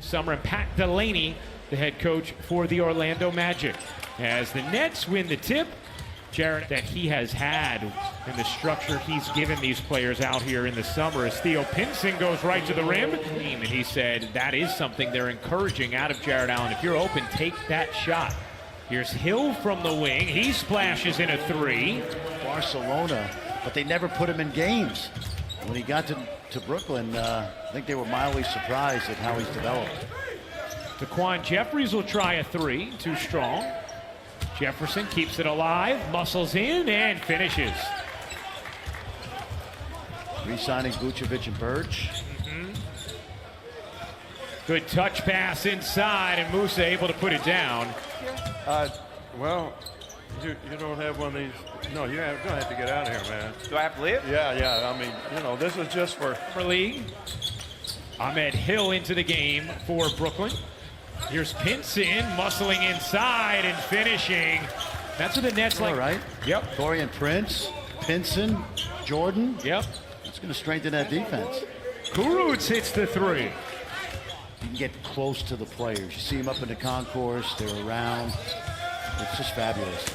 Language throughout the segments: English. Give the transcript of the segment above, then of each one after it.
Summer, and Pat Delaney, the head coach for the Orlando Magic. As the Nets win the tip, Jared, that he has had and the structure he's given these players out here in the summer, as Theo Pinson goes right to the rim. And he said that is something they're encouraging out of Jared Allen. If you're open, take that shot. Here's Hill from the wing. He splashes in a three. Barcelona, but they never put him in games. When he got to Brooklyn, I think they were mildly surprised at how he's developed. Daquan Jeffries will try a three, too strong. Jefferson keeps it alive, muscles in, and finishes. Re-signing Vucevic and Birch. Good touch pass inside, and Musa able to put it down. Well, you don't have one of these. No, you're going to have to get out of here, man. Do I have to leave? Yeah. I mean, this is just for League. Ahmed Hill into the game for Brooklyn. Here's Pinson muscling inside and finishing. That's what the Nets like. All right. Yep. Dorian Prince, Pinson, Jordan. Yep. It's going to strengthen that defense. Kurucs hits the three. You can get close to the players. You see them up in the concourse. They're around. It's just fabulous.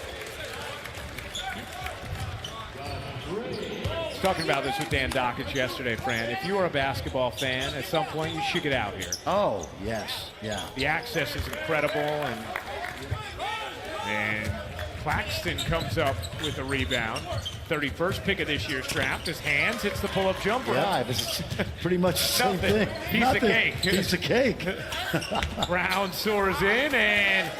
Talking about this with Dan Dockich yesterday, Fran. If you are a basketball fan, at some point you should get out here. Oh, yes. Yeah. The access is incredible, and Claxton comes up with a rebound. 31st pick of this year's draft. His hands hits the pull-up jumper. Yeah, it's pretty much the same thing. Piece of cake. Piece of cake. Brown soars in, and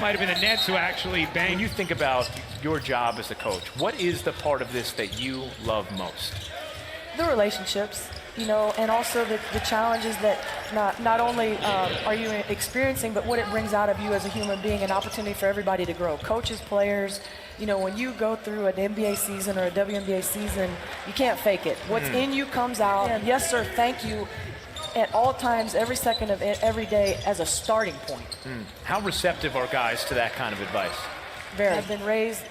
might have been the Nets who actually banged. When you think about your job as a coach, what is the part of this that you love most? The relationships, and also the challenges that not only are you experiencing, but what it brings out of you as a human being, an opportunity for everybody to grow. Coaches, players, when you go through an NBA season or a WNBA season, you can't fake it. What's in you comes out. And yes, sir, thank you at all times, every second of every day as a starting point. How receptive are guys to that kind of advice? Very. I've been raised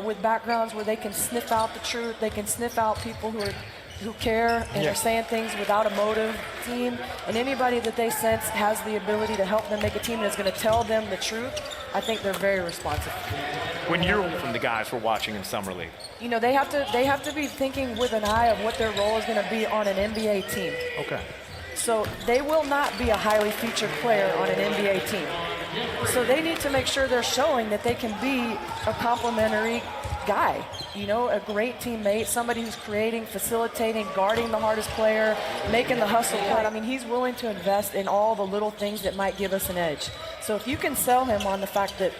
with backgrounds where they can sniff out the truth. They can sniff out people who care and are saying things without a motive. Team, and anybody that they sense has the ability to help them make a team that's going to tell them the truth, I think they're very responsive. When you're from the guys we're watching in Summer League, they have to be thinking with an eye of what their role is going to be on an NBA team. Okay. So they will not be a highly featured player on an NBA team. So they need to make sure they're showing that they can be a complimentary guy, a great teammate, somebody who's creating, facilitating, guarding the hardest player, making the hustle play. I mean, he's willing to invest in all the little things that might give us an edge. So if you can sell him on the fact that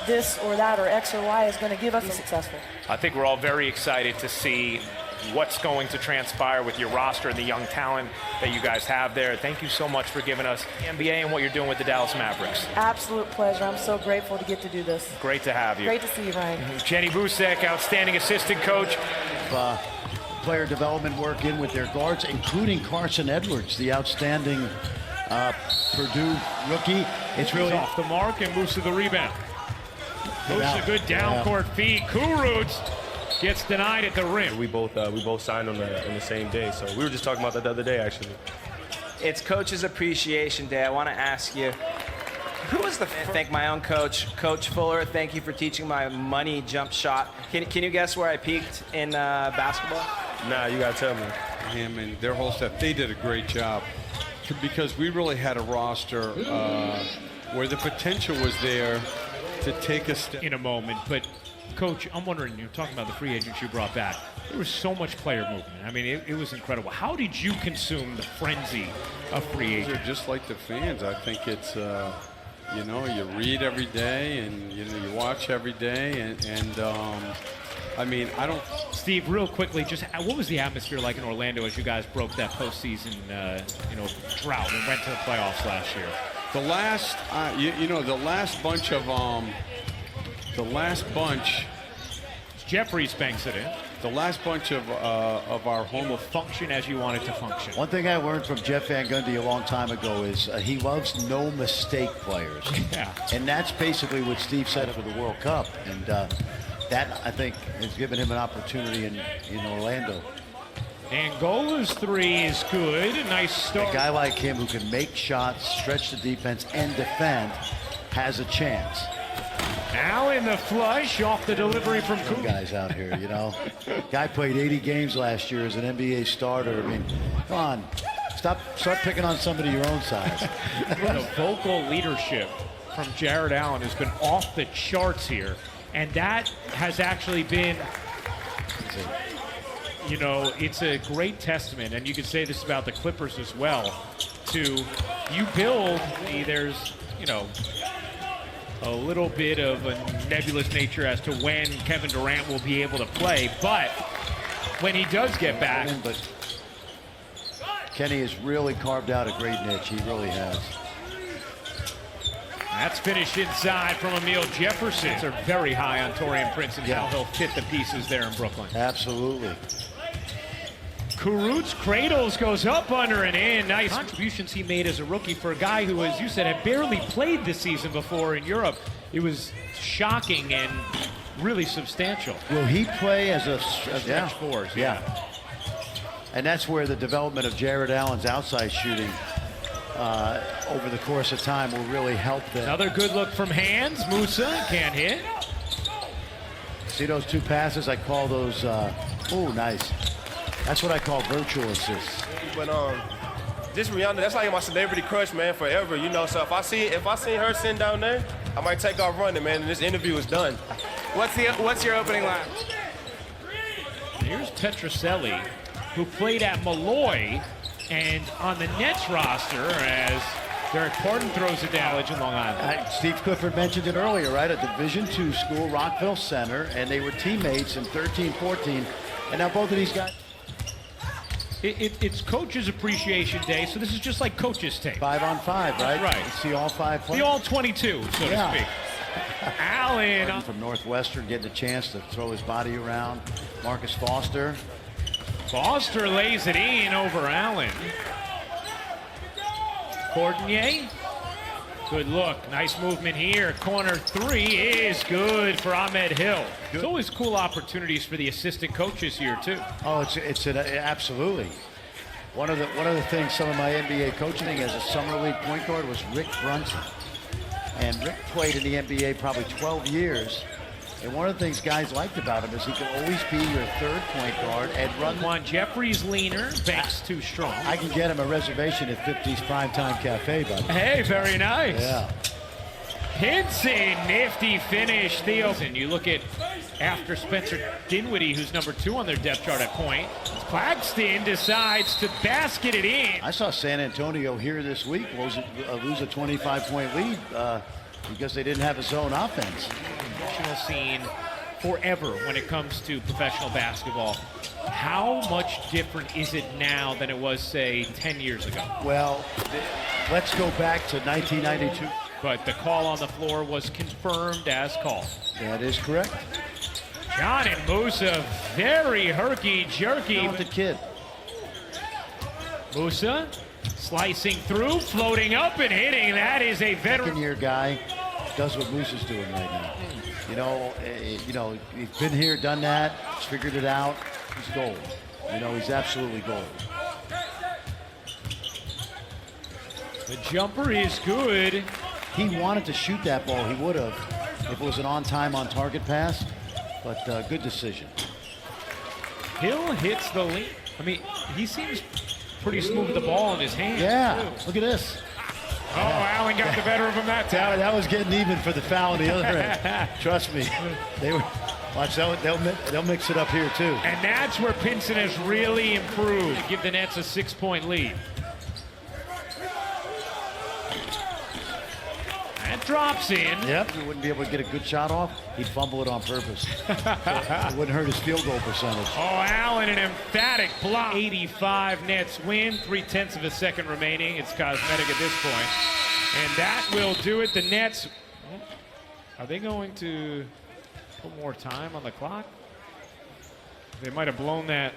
this or that or X or Y is going to give us a successful. I think we're all very excited to see what's going to transpire with your roster and the young talent that you guys have there. Thank you so much for giving us the NBA and what you're doing with the Dallas Mavericks. Absolute pleasure. I'm so grateful to get to do this. Great to have you. Great to see you, Ryan. Jenny Busek, outstanding assistant coach. Player development work in with their guards, including Carson Edwards, the outstanding Purdue rookie. It's really off the mark, and Musa the rebound. Musa, good down court feed. Kurucs gets denied at the rim. We both signed on the same day, so we were just talking about that the other day, actually. It's Coach's Appreciation Day. I want to ask you, who was the thank my own coach, Coach Fuller. Thank you for teaching my money jump shot. Can you guess where I peaked in basketball? Nah, you gotta tell me. him and their whole staff. They did a great job because we really had a roster where the potential was there to take a step. In a moment, but Coach, I'm wondering, you're talking about the free agents you brought back. There was so much player movement. I mean, it was incredible. How did you consume the frenzy of free agents? They're just like the fans. I think it's, you know, you read every day and you watch every day, and I mean, I don't. Steve, real quickly, just what was the atmosphere like in Orlando as you guys broke that postseason, drought and went to the playoffs last year? The last, the last bunch of Jeffries banks it in. The last bunch of our home will function as you want it to function. One thing I learned from Jeff Van Gundy a long time ago is he loves no mistake players. Yeah. And that's basically what Steve said for the World Cup. And that, I think, has given him an opportunity in Orlando. Angola's three is good. A nice start. A guy like him who can make shots, stretch the defense, and defend has a chance. Now in the flush off the delivery from Some guys out here, you know. Guy played 80 games last year as an NBA starter. I mean, come on. Start picking on somebody your own size. The vocal leadership from Jared Allen has been off the charts here. And that has actually been, you know, it's a great testament, and you could say this about the Clippers as well, to you build, there's, you know, a little bit of a nebulous nature as to when Kevin Durant will be able to play, but when he does get back. But Kenny has really carved out a great niche. He really has. That's finished inside from Emile Jefferson. They're very high on Taurean Prince and how he'll fit the pieces there in Brooklyn. Absolutely. Kurutz cradles, goes up, under, and in. Nice contributions he made as a rookie for a guy who, as you said, had barely played this season before in Europe. It was shocking and really substantial. Will he play as a stretch fours? Yeah. And that's where the development of Jared Allen's outside shooting over the course of time will really help them. Another good look from Hands. Musa can't hit. See those two passes? I call those, oh, nice. That's what I call virtual assists. But just Rihanna, that's like my celebrity crush, man, forever. You know, so if I see her sitting down there, I might take off running, man, and this interview is done. What's your opening line? Here's Petroselli, who played at Malloy and on the Nets roster as Derek Pardon throws it down in Long Island. Steve Clifford mentioned it earlier, right? A Division II school, Rockville Center, and they were teammates in 13-14, and now both of these guys. It's Coach's Appreciation Day, so this is just like Coach's Tape. 5-on-5, right? Right. You see all five players. The all 22, so to speak. Allen. From Northwestern getting a chance to throw his body around. Marcus Foster. Foster lays it in over Allen. Cordonier. Good look. Nice movement here. Corner three is good for Ahmed Hill. It's always cool opportunities for the assistant coaches here too. Oh, it's absolutely. One of the things some of my NBA coaching as a summer league point guard was Rick Brunson. And Rick played in the NBA probably 12 years. And one of the things guys liked about him is he could always be your third point guard and run. One Jeffrey's leaner, Banks too strong. I can get him a reservation at 50's Primetime Cafe, buddy. Hey, very nice. Yeah. Hinson, nifty finish. Theo. And you look at after Spencer Dinwiddie, who's number 2 on their depth chart at point. Claxton decides to basket it in. I saw San Antonio here this week lose a 25-point lead because they didn't have a zone offense. National scene forever when it comes to professional basketball. How much different is it now than it was, say, 10 years ago? Well, let's go back to 1992. But the call on the floor was confirmed as called. That is correct. John and Musa, very herky-jerky. Talented kid. Musa slicing through, floating up and hitting. That is a veteran. Second-year guy does what Musa's doing right now. You know, he's been here, done that, he's figured it out. He's gold. You know, he's absolutely gold. The jumper is good. He wanted to shoot that ball. He would have if it was an on-time, on-target pass. But good decision. Hill hits the lead. I mean, he seems pretty smooth with the ball in his hands. Yeah, too. look at this. Oh, Allen got the better of him that time. That was getting even for the foul on the other end. Trust me. They were. Watch, they'll mix it up here too. And that's where Pinson has really improved. Give the Nets a 6-point lead. That drops in. Yep. He wouldn't be able to get a good shot off. He'd fumble it on purpose. So it wouldn't hurt his field goal percentage. Oh, Allen, an emphatic block. 85 Nets win. 0.3 of a second remaining. It's cosmetic at this point. And that will do it. The Nets, are they going to put more time on the clock? They might have blown that